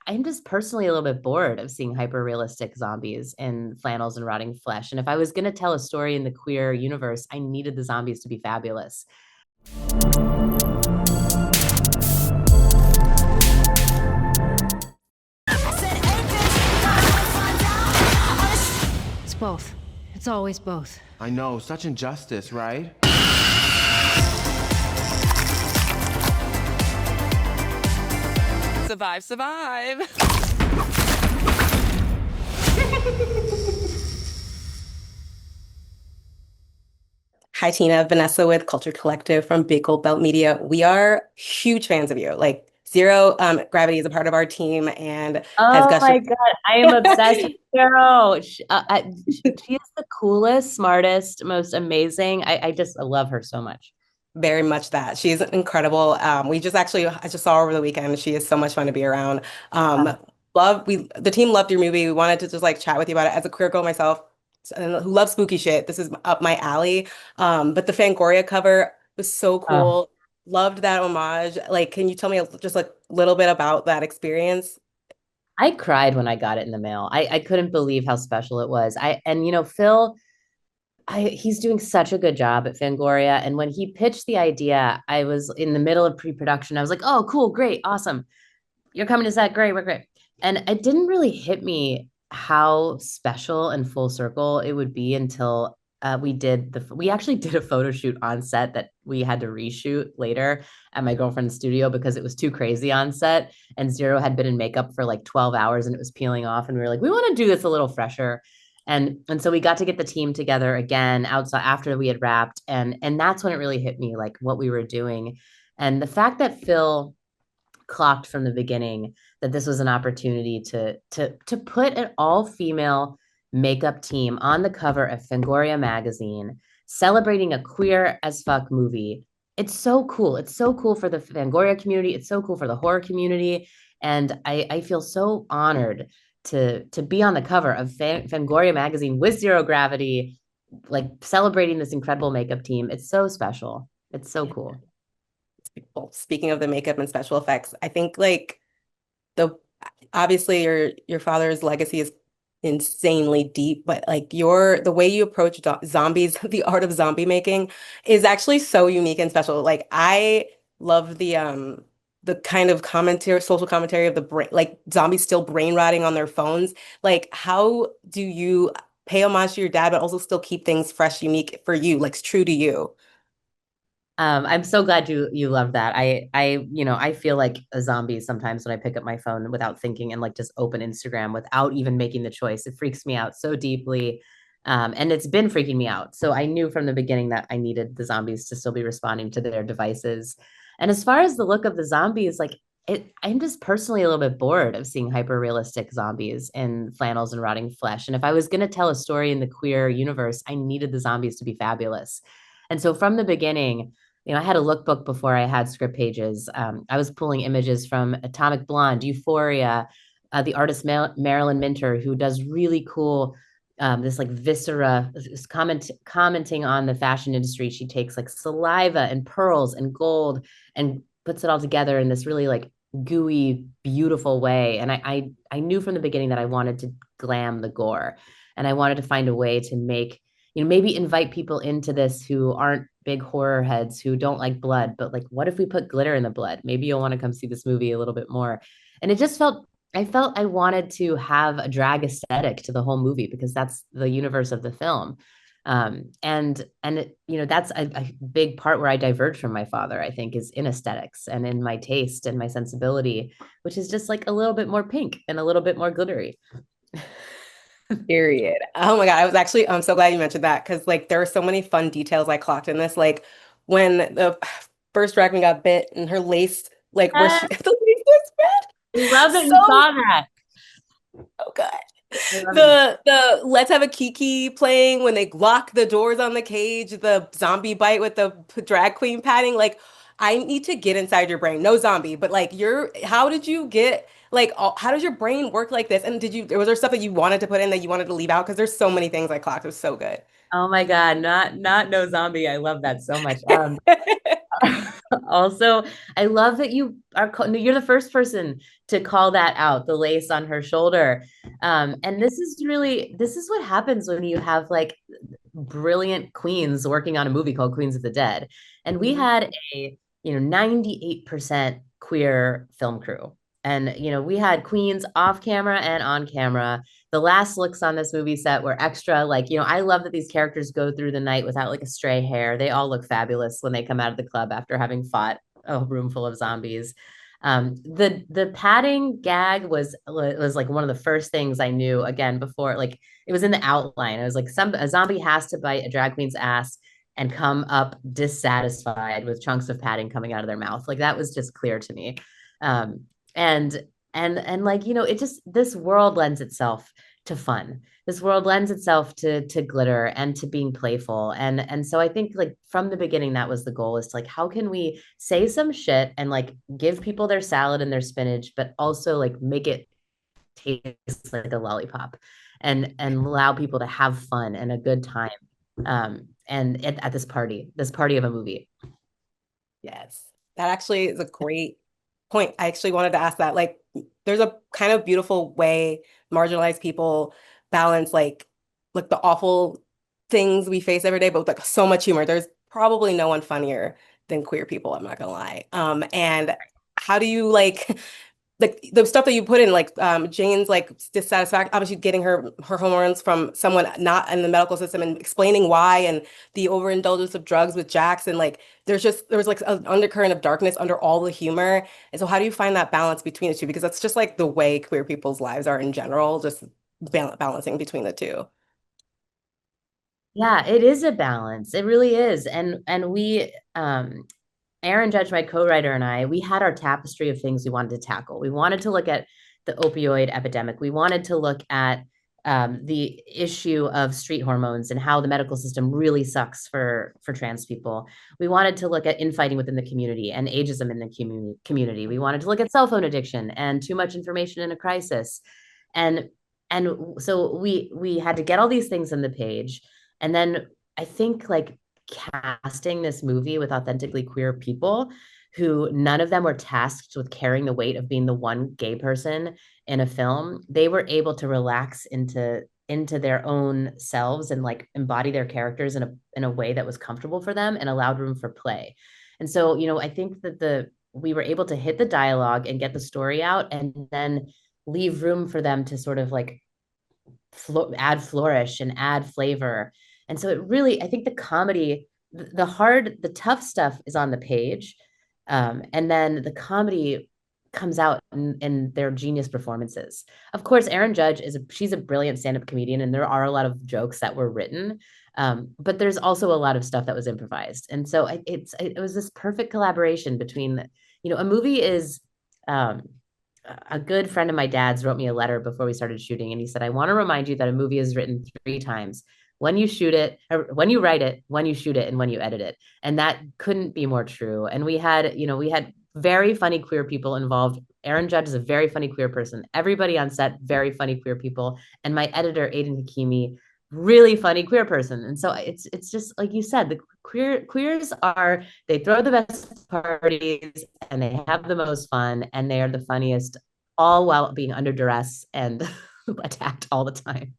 I'm just personally a little bit bored of seeing hyper realistic zombies in flannels and rotting flesh. And if I was going to tell a story in the queer universe, I needed the zombies to be fabulous. It's both. It's always both. I know, such injustice, right? Survive, survive. Hi, Tina. Vanessa with Culture Collective from Big Gold Belt Media. We are huge fans of you. Like Zero Gravity is a part of our team and has Oh gushed. my God, I am obsessed with Carol. She is the coolest, smartest, most amazing. I love her so much. Very much that. She's incredible. I just saw her over the weekend. She is so much fun to be around. Uh, The team loved your movie. We wanted to just like chat with you about it as a queer girl myself and who loves spooky shit. This is up my alley. But the Fangoria cover was so oh, cool. Loved that homage. Like, can you tell me just like a little bit about that experience? I cried when I got it in the mail. I couldn't believe how special it was. Phil, he's doing such a good job at Fangoria. And when he pitched the idea, I was in the middle of pre-production. I was like, oh, cool, great, awesome. You're coming to set, great, we're great. And it didn't really hit me how special and full circle it would be until we actually did a photo shoot on set that we had to reshoot later at my girlfriend's studio because it was too crazy on set. And Zero had been in makeup for like 12 hours and it was peeling off. And we were like, we want to do this a little fresher. And so we got to get the team together again outside after we had wrapped. And that's when it really hit me, like what we were doing. And the fact that Phil clocked from the beginning that this was an opportunity to put an all-female makeup team on the cover of Fangoria magazine celebrating a queer as fuck movie. It's so cool. It's so cool for the Fangoria community. It's so cool for the horror community. And I feel so honored to be on the cover of Fangoria magazine with Zero Gravity, like celebrating this incredible makeup team. It's so special. It's so cool. Well, speaking of the makeup and special effects, I think like the obviously your father's legacy is insanely deep, but like the way you approach zombies, the art of zombie making is actually so unique and special. Like I love the kind of commentary, social commentary of the brain, like zombies still brain rotting on their phones. Like how do you pay homage to your dad, but also still keep things fresh, unique for you, like true to you? I'm so glad you love that. I feel like a zombie sometimes when I pick up my phone without thinking and like just open Instagram without even making the choice. It freaks me out so deeply. And it's been freaking me out. So I knew from the beginning that I needed the zombies to still be responding to their devices. And as far as the look of the zombies, I'm just personally a little bit bored of seeing hyper realistic zombies in flannels and rotting flesh. And if I was going to tell a story in the queer universe, I needed the zombies to be fabulous. And so from the beginning, I had a lookbook before I had script pages. I was pulling images from Atomic Blonde, Euphoria, the artist Marilyn Minter, who does really cool, this like viscera, commenting on the fashion industry. She takes like saliva and pearls and gold and puts it all together in this really like gooey, beautiful way. And I knew from the beginning that I wanted to glam the gore, and I wanted to find a way to make maybe invite people into this who aren't big horror heads who don't like blood, but like, what if we put glitter in the blood? Maybe you'll want to come see this movie a little bit more. And I felt I wanted to have a drag aesthetic to the whole movie because that's the universe of the film. That's a big part where I diverge from my father, I think, is in aesthetics and in my taste and my sensibility, which is just like a little bit more pink and a little bit more glittery. Period. Oh my God. I'm so glad you mentioned that because like there are so many fun details I clocked in this. Like when the first drag queen got bit and her lace, like where she the lace was I red. love that you So saw that. oh God. I love it. The Let's Have a Kiki playing when they lock the doors on the cage, the zombie bite with the drag queen padding. Like I need to get inside your brain. No zombie, but like how did you get like how does your brain work like this? And was there stuff that you wanted to put in that you wanted to leave out? Because there's so many things I clocked. It was so good. Oh my God, not no zombie. I love that so much. Also, I love that you're the first person to call that out, the lace on her shoulder. And this is what happens when you have like brilliant queens working on a movie called Queens of the Dead. And we Mhm. had a, 98% queer film crew. And, we had queens off camera and on camera. The last looks on this movie set were extra. Like, I love that these characters go through the night without like a stray hair. They all look fabulous when they come out of the club after having fought a room full of zombies. The padding gag was like one of the first things I knew again before, like it was in the outline. I was like, a zombie has to bite a drag queen's ass and come up dissatisfied with chunks of padding coming out of their mouth. Like that was just clear to me. Um, and and like, it just, this world lends itself to fun. This world lends itself to glitter and to being playful. And so I think like from the beginning that was the goal, is to, like, how can we say some shit and like give people their salad and their spinach, but also like make it taste like a lollipop, and allow people to have fun and a good time, and at this party of a movie. Yes, that actually is a great point. I actually wanted to ask that. Like, there's a kind of beautiful way marginalized people balance like the awful things we face every day, but with like so much humor. There's probably no one funnier than queer people, I'm not gonna lie. And how do you like the stuff that you put in, like Jane's like dissatisfaction, obviously getting her hormones from someone not in the medical system and explaining why, and the overindulgence of drugs with Jax, and like there was like an undercurrent of darkness under all the humor. And so how do you find that balance between the two? Because that's just like the way queer people's lives are in general, just balancing between the two. Yeah, it is a balance. It really is. And we Aaron Judge, my co-writer, and I, we had our tapestry of things we wanted to tackle. We wanted to look at the opioid epidemic. We wanted to look at the issue of street hormones and how the medical system really sucks for trans people. We wanted to look at infighting within the community and ageism in the community. We wanted to look at cell phone addiction and too much information in a crisis. And so we had to get all these things on the page. And then I think like casting this movie with authentically queer people who none of them were tasked with carrying the weight of being the one gay person in a film. They were able to relax into their own selves and like embody their characters in a way that was comfortable for them and allowed room for play. And so, I think that the we were able to hit the dialogue and get the story out, and then leave room for them to sort of like add flourish and add flavor. And so it really, I think the comedy, the tough stuff is on the page. And then the comedy comes out in their genius performances. Of course, Erin Judge she's a brilliant stand-up comedian, and there are a lot of jokes that were written. But there's also a lot of stuff that was improvised. And so it was this perfect collaboration between, a movie is, um, a good friend of my dad's wrote me a letter before we started shooting, and he said, I want to remind you that a movie is written three times: when you shoot it, or when you write it, when you shoot it, and when you edit it. And that couldn't be more true. And we had very funny queer people involved. Aaron Judge is a very funny queer person. Everybody on set, very funny queer people. And my editor, Aiden Hakimi, really funny queer person. And so it's just like you said, the queers are, they throw the best parties and they have the most fun and they are the funniest, all while being under duress and attacked all the time.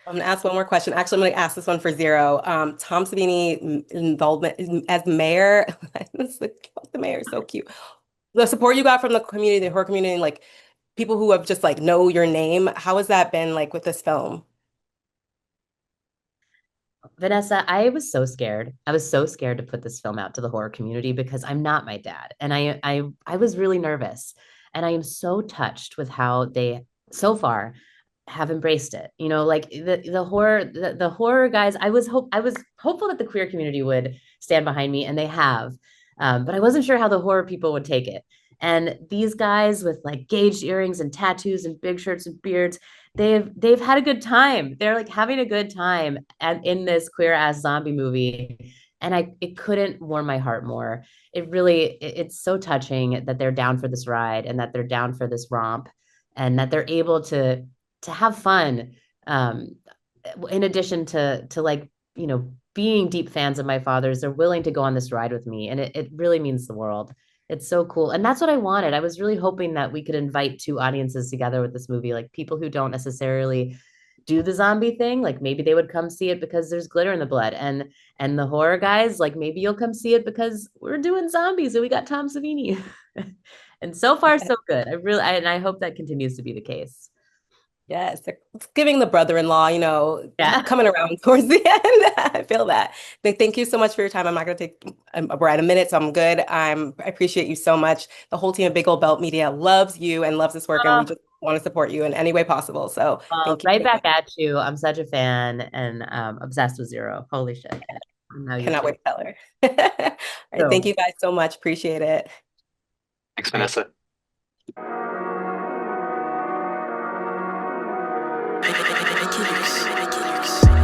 I'm gonna ask one more question. Actually, I'm gonna ask this one for Zero. Tom Savini involvement as mayor. The mayor is so cute. The support you got from the community, the horror community, and like people who have just like know your name. How has that been like with this film? Vanessa, I was so scared. I was so scared to put this film out to the horror community because I'm not my dad. And I was really nervous. And I am so touched with how they so far have embraced it. Like the horror guys, I was hopeful that the queer community would stand behind me, and they have. But I wasn't sure how the horror people would take it. And these guys with like gauged earrings and tattoos and big shirts and beards, they've had a good time. They're like having a good time in this queer ass zombie movie. And it couldn't warm my heart more. It's so touching that they're down for this ride and that they're down for this romp, and that they're able to have fun, in addition to like, being deep fans of my father's, they're willing to go on this ride with me. And it really means the world. It's so cool. And that's what I wanted. I was really hoping that we could invite two audiences together with this movie, like people who don't necessarily do the zombie thing, like maybe they would come see it because there's glitter in the blood. And the horror guys, like maybe you'll come see it because we're doing zombies and we got Tom Savini. And so far so good. And I hope that continues to be the case. Yes, it's giving the brother-in-law, Yeah. coming around towards the end. I feel that. Thank you so much for your time. I'm not going to take we're at a minute, so I'm good. I appreciate you so much. The whole team of Big Old Belt Media loves you and loves this work, and we just want to support you in any way possible. So thank you Right so back much. at you. I'm such a fan and obsessed with Zero. Holy shit. Now you Cannot too. wait to tell her. All right, thank So, you guys so much. Appreciate it. Thanks, all right. Vanessa. Rivalries.